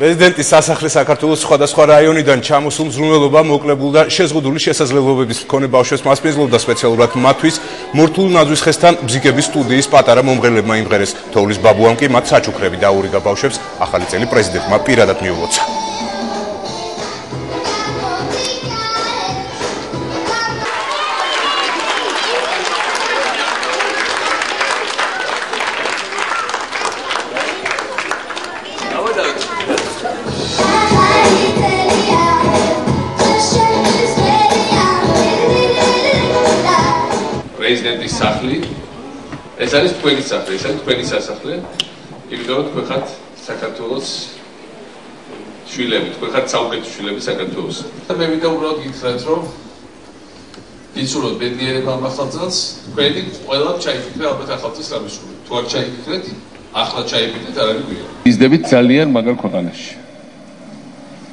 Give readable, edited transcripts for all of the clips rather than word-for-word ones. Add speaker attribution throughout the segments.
Speaker 1: პრეზიდენტის სასახლე საქართველოს სხვადასხვა რაიონიდან ჩამოსულ მზრუნველობა მოკლებულ და შეზღუდული შესაძლებლობების მქონე ბავშვებს მასპინძლობდა სპეციალურად მათთვის მორთულ ნაძვის ხესთან ბზიკების სტუდიის პატარა მომღერლებმა იმღერეს. თოვლის ბაბუამ კი მათ საჩუქრები დაურიგა ბავშვებს. ახალი წელი პრეზიდენტმა პირადად მიულოცა.
Speaker 2: პრეზიდენტის სახლი ეს არის თქვენი სახლი, ეს არის თქვენი სასახლე. იმიტომ რომ თქვენ ხართ საქართველოს შვილები, თქვენ ხართ საუკეთესო შვილები საქართველოს. და მე მინდა უბრალოდ გითხრათ, რომ გიცურვოთ ბედნიერება ამ ახალწელს, თქვენი ყველა ჩაიფიქრე ალბათ ახალწელს რამისული. თუ არ ჩაიფიქრეთ, ახლა ჩაიფიქრეთ, არ არის გვია. იზდებით ძალიან მაგარ ქვეყანაში.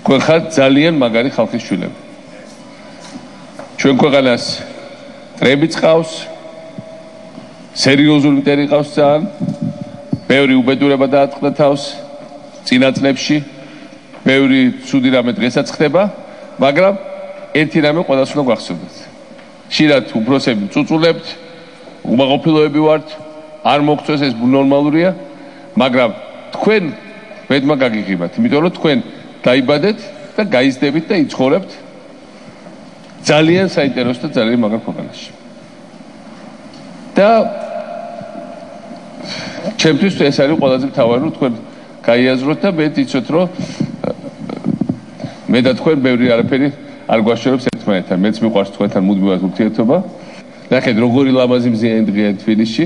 Speaker 2: თქვენ ხართ ძალიან მაგარი ხალხის შვილები. ჩვენ ქვეყანას ტრები წავს, სერიოზული მტერი ყავს ძალიან, ბევრი უბედურება დაატყდა თავს წინა წლებში, ბევრი ცუდი რამე დღესაც ხდება, მაგრამ ერთი რამე ყველას უნდა გვახსოვდეს. ხშირად უფროსები წუწულებთ, უმაყოფილოები ვართ, არ მოგწევს ეს ნორმალურია, მაგრამ თქვენ ბედმა გაგიღებათ, იმიტომ რომ თქვენ დაიბადეთ და გაიზრდებით და იცხოვრებთ ძალიან საინტერესო და ძალიან მაგარ ქვეყანაში. და ჩემთვის ეს არის ყველაზე მთავარი, რომ თქვენ გაიაზროთ და მე ვიცით, რომ მე და თქვენ ბევრი არაფერი არ გვაშორებს ერთმანეთთან. მეც მიყვარს თქვენთან მუდმივად ურთიერთობა. ნახეთ, როგორი ლამაზი მზიანი დღეა თბილისში.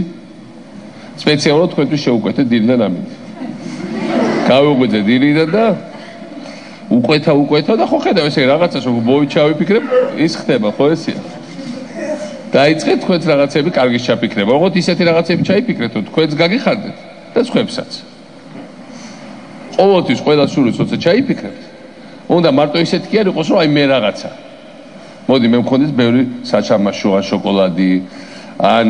Speaker 2: სპეციალურად თქვენთვის შევუკვეთე დილიდან ამინდი. გავიღვიძე დილიდან და უყვეთა და ხო ხედავ ესე რაღაცას როგორ მოვიჩავიფიქრებ, ის ხდება, ხო ესეა. დაიწყეთ თქვენც რაღაცები კარგი ჩაფიქრება. ოღონდ ისეთი რაღაცები ჩაიფიქრეთ, რომ თქვენც გაგიხარდეთ და სხვებსაც. ყოველთვის ყველა სულიც როცა ჩაიფიქრებთ, უნდა მარტო ისეთი კი არ იყოს, რომ აი მე რაღაცა. მოდი მე მქონდეს ბევრი საჩამაშო, ან შოკოლადი, ან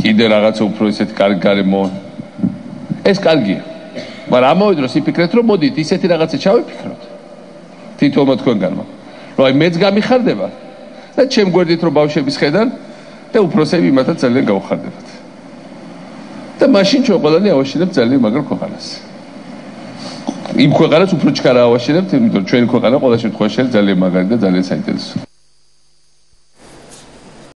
Speaker 2: კიდე რაღაცა უფრო ისეთი კარგი გარემო. ეს კარგია. მაგრამ ამავე დროს იფიქრეთ, რომ მოდით ისეთი რაღაცა ჩავიფიქროთ თითოეულმა თქვენგანმა, რომ აი მეც გამიხარდება და ჩემ გვერდით რომ ბავშვების ხედან და უფროსები იმათაც ძალიან გავხარდებათ. და მაშინ ჩვენ ყველანი ავაშენებთ ძალიან მაგარ ქვეყანას. იმ ქვეყანას უფრო ჩქარა ავაშენებთ, იმიტომ რომ ჩვენი ქვეყანა ყველა შემთხვევაში ძალიან მაგარი და ძალიან საინტერესო.